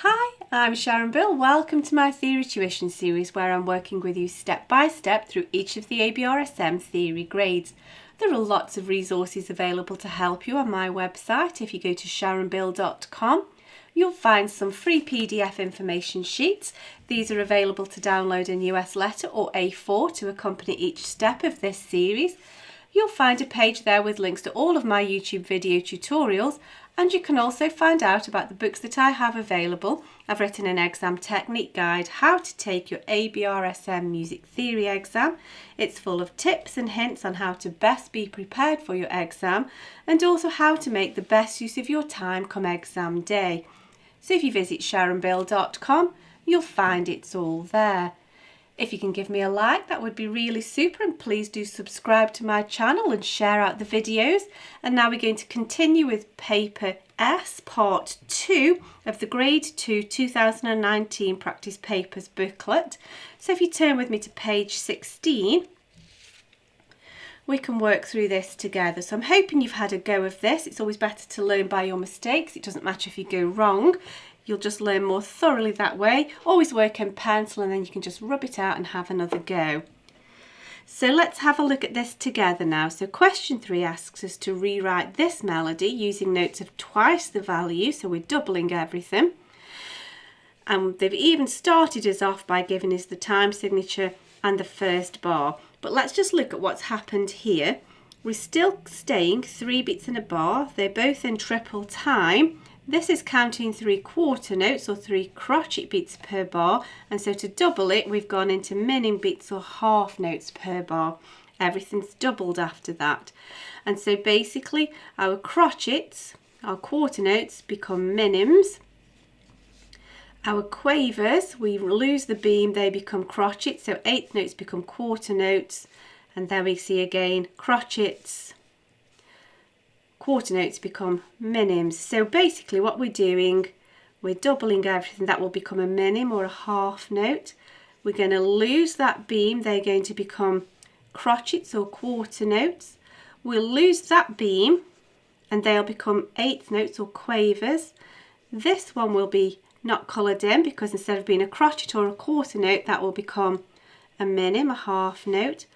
Hi, I'm Sharon Bill. Welcome to my Theory Tuition series where I'm working with you step by step through each of the ABRSM theory grades. There are lots of resources available to help you on my website. If you go to sharonbill.com, you'll find some free PDF information sheets. These are available to download in US letter or A4 to accompany each step of this series. You'll find a page there with links to all of my YouTube video tutorials, and you can also find out about the books that I have available. I've written an exam technique guide, how to take your ABRSM Music Theory Exam. It's full of tips and hints on how to best be prepared for your exam and also how to make the best use of your time come exam day. So if you visit sharonbill.com, you'll find it's all there. If you can give me a like, that would be really super, and please do subscribe to my channel and share out the videos. And now we're going to continue with paper S, part 2 of the grade 2 2019 practice papers booklet. So if you turn with me to page 16, we can work through this together. So I'm hoping you've had a go of this. It's always better to learn by your mistakes. It doesn't matter if you go wrong. You'll just learn more thoroughly that way. Always work in pencil and then you can just rub it out and have another go. So let's have a look at this together now. So question 3 asks us to rewrite this melody using notes of twice the value. So we're doubling everything. And they've even started us off by giving us the time signature and the first bar. But let's just look at what's happened here. We're still staying 3 beats in a bar. They're both in triple time. This is counting 3/4 notes or 3 crotchet beats per bar, and so to double it we've gone into minim beats or half notes per bar. Everything's doubled after that, and so basically our crotchets, our quarter notes, become minims. Our quavers, we lose the beam, they become crotchets, so eighth notes become quarter notes, and there we see again crotchets, quarter notes become minims. So basically what we're doing, we're doubling everything. That will become a minim or a half note. We're going to lose that beam, they're going to become crotchets or quarter notes. We'll lose that beam and they'll become eighth notes or quavers. This one will be not coloured in because instead of being a crotchet or a quarter note, that will become a minim, a half note.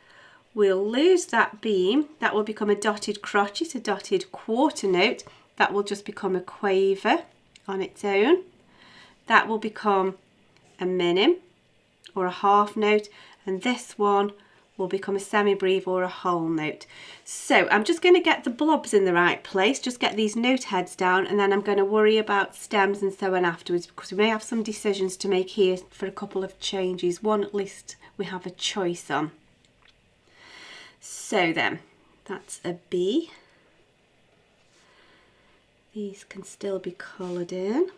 We'll lose that beam, that will become a dotted crotchet, a dotted quarter note. That will just become a quaver on its own. That will become a minim or a half note, and this one will become a semi-breve or a whole note. So I'm just going to get the blobs in the right place, just get these note heads down, and then I'm going to worry about stems and so on afterwards, because we may have some decisions to make here for a couple of changes. One at least we have a choice on. So then, that's a B. These can still be coloured in.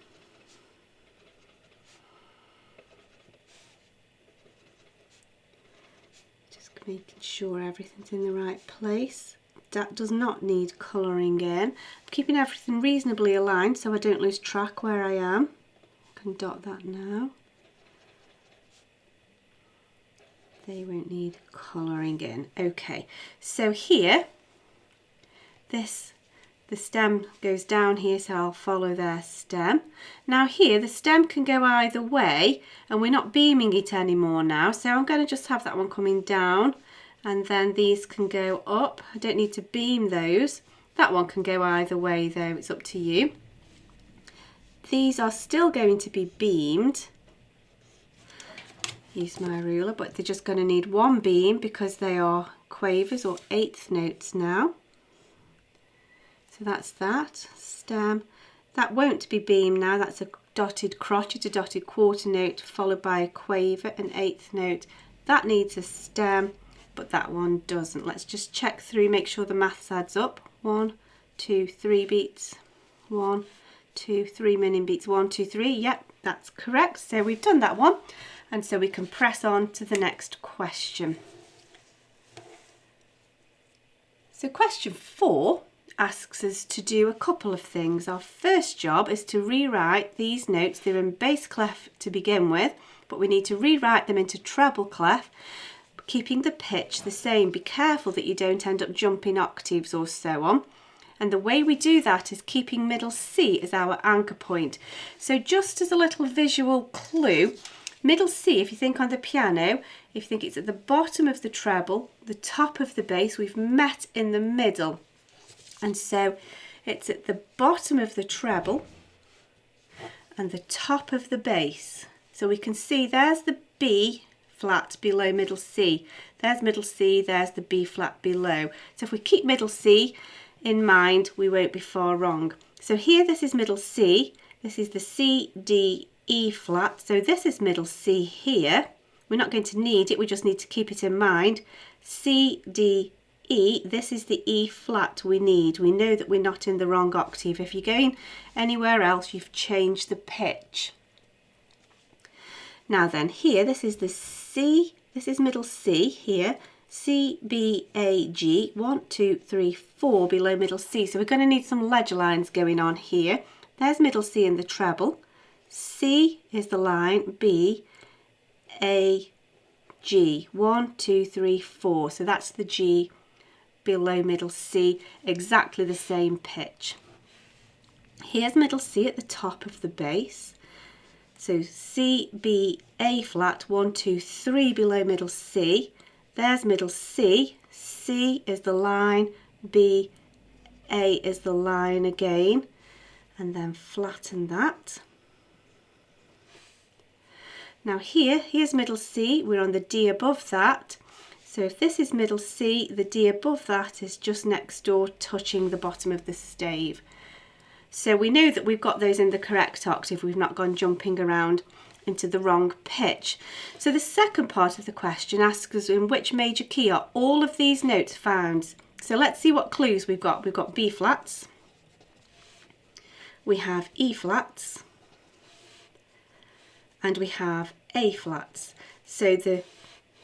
Just making sure everything's in the right place. That does not need colouring in. I'm keeping everything reasonably aligned so I don't lose track where I am. I can dot that now. They won't need colouring in. Okay, so here, the stem goes down here, so I'll follow their stem. Now here, the stem can go either way, and we're not beaming it anymore now, so I'm going to just have that one coming down, and then these can go up. I don't need to beam those. That one can go either way though, it's up to you. These are still going to be beamed. Use my ruler, but they're just going to need one beam because they are quavers or eighth notes now. So that's that stem. That won't be beamed now. That's a dotted crotchet, a dotted quarter note followed by a quaver, an eighth note. That needs a stem, but that one doesn't. Let's just check through, make sure the maths adds up. 1, 2, 3 beats. 1, 2, 3 minim beats. 1, 2, 3. Yep, that's correct. So we've done that one. And so we can press on to the next question. So question 4 asks us to do a couple of things. Our first job is to rewrite these notes. They're in bass clef to begin with, but we need to rewrite them into treble clef, keeping the pitch the same. Be careful that you don't end up jumping octaves or so on. And the way we do that is keeping middle C as our anchor point. So just as a little visual clue, middle C, if you think on the piano, if you think it's at the bottom of the treble, the top of the bass, we've met in the middle. And so it's at the bottom of the treble and the top of the bass. So we can see there's the B flat below middle C. There's middle C, there's the B flat below. So if we keep middle C in mind, we won't be far wrong. So here this is middle C, this is the C, D, E flat. So this is middle C here. We're not going to need it, we just need to keep it in mind. C, D, E, this is the E flat we need. We know that we're not in the wrong octave. If you're going anywhere else, you've changed the pitch. Now then, here, this is the C, this is middle C here, C, B, A, G, 1, 2, 3, 4 below middle C. So we're going to need some ledger lines going on here. There's middle C in the treble, C is the line, B, A, G, 1, 2, 3, 4. So that's the G below middle C, exactly the same pitch. Here's middle C at the top of the bass. So C, B, A flat, 1, 2, 3 below middle C. There's middle C. C is the line, B, A is the line again. And then flatten that. Now here's middle C. We're on the D above that. So if this is middle C, the D above that is just next door, touching the bottom of the stave. So we know that we've got those in the correct octave, we've not gone jumping around into the wrong pitch. So the second part of the question asks us in which major key are all of these notes found. So let's see what clues we've got. We've got B flats, we have E flats, and we have A flats. So the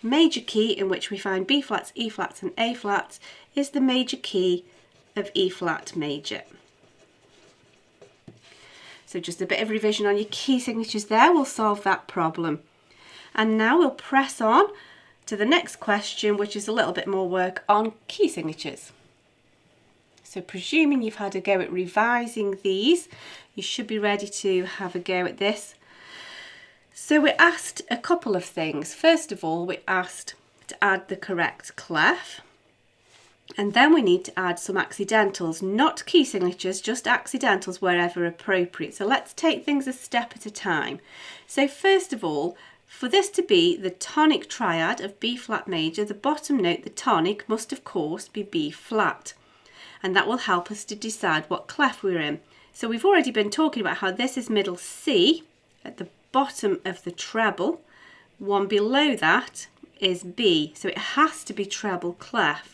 major key in which we find B flats, E flats and A flats is the major key of E flat major. So just a bit of revision on your key signatures there will solve that problem. And now we'll press on to the next question, which is a little bit more work on key signatures. So presuming you've had a go at revising these, you should be ready to have a go at this. So we're asked a couple of things. First of all, we're asked to add the correct clef. And then we need to add some accidentals, not key signatures, just accidentals wherever appropriate. So let's take things a step at a time. So first of all, for this to be the tonic triad of B flat major, the bottom note, the tonic, must of course be B flat. And that will help us to decide what clef we're in. So we've already been talking about how this is middle C at the bottom of the treble. One below that is B, so it has to be treble clef.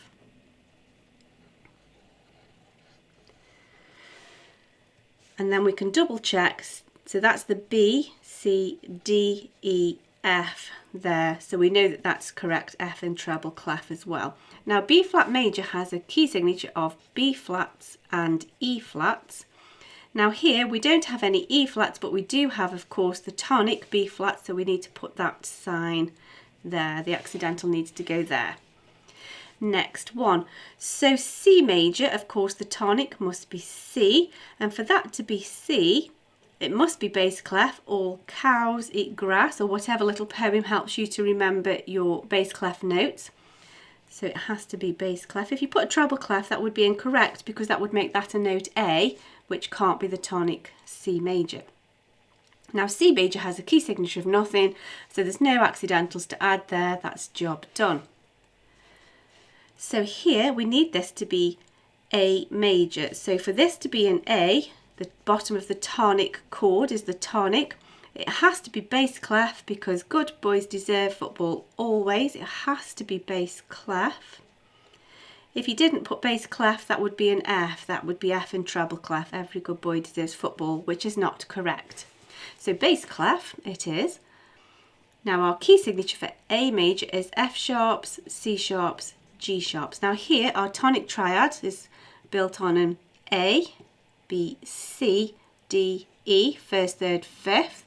And then we can double check, so that's the B, C, D, E, F there. So we know that that's correct, F in treble clef as well. Now B flat major has a key signature of B flats and E flats. Now here we don't have any E flats, but we do have, of course, the tonic B flat, so we need to put that sign there. The accidental needs to go there. Next one, so C major, of course the tonic must be C, and for that to be C, it must be bass clef. All cows eat grass, or whatever little poem helps you to remember your bass clef notes. So it has to be bass clef. If you put a treble clef, that would be incorrect, because that would make that a note A, which can't be the tonic C major. Now C major has a key signature of nothing, so there's no accidentals to add there. That's job done. So here we need this to be A major. So for this to be an A, the bottom of the tonic chord is the tonic. It has to be bass clef, because good boys deserve football always. It has to be bass clef. If you didn't put bass clef, that would be an F. That would be F in treble clef. Every good boy deserves football, which is not correct. So bass clef it is. Now our key signature for A major is F sharps, C sharps, G sharps. Now here our tonic triad is built on an A, B, C, D, E, first, third, fifth.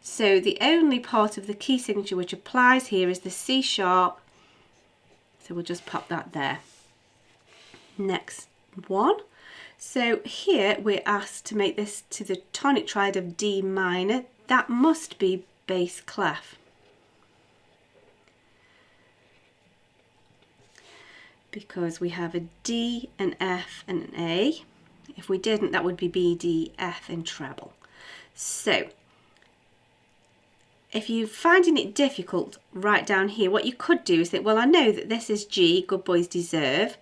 So the only part of the key signature which applies here is the C sharp. So we'll just pop that there. Next one. So here we're asked to make this to the tonic triad of D minor. That must be bass clef. Because we have a D, an F and an A. If we didn't, that would be B, D, F in treble. So if you're finding it difficult, right down here, what you could do is that, well, I know that this is G, good boys deserve,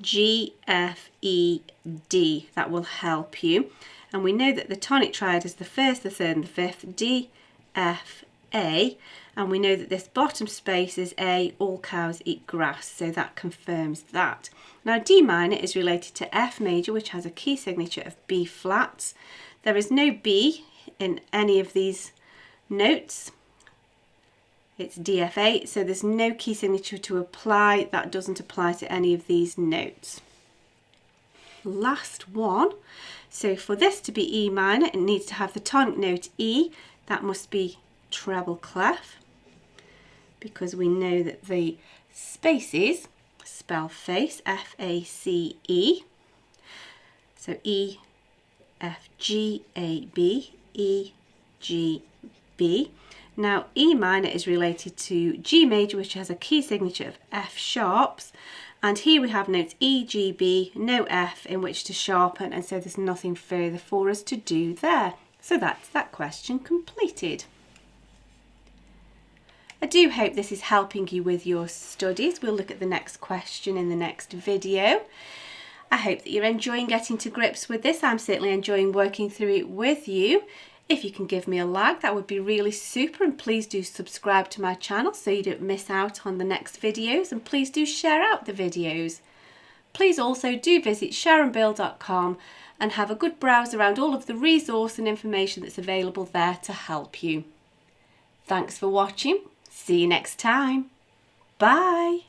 G, F, E, D. That will help you. And we know that the tonic triad is the first, the third and the fifth, D, F, A. And we know that this bottom space is A, all cows eat grass, so that confirms that. Now D minor is related to F major, which has a key signature of B flats. There is no B in any of these notes. It's DF8, so there's no key signature to apply. That doesn't apply to any of these notes. Last one. So for this to be E minor, it needs to have the tonic note E. That must be treble clef, because we know that the spaces spell face, F-A-C-E. So E, F, G, A, B, E, G, B. Now E minor is related to G major, which has a key signature of F sharps, and here we have notes E, G, B, no F in which to sharpen, and so there's nothing further for us to do there. So that's that question completed. I do hope this is helping you with your studies. We'll look at the next question in the next video. I hope that you're enjoying getting to grips with this. I'm certainly enjoying working through it with you. If you can give me a like, that would be really super, and please do subscribe to my channel so you don't miss out on the next videos, and please do share out the videos. Please also do visit sharonbill.com and have a good browse around all of the resource and information that's available there to help you. Thanks for watching. See you next time. Bye.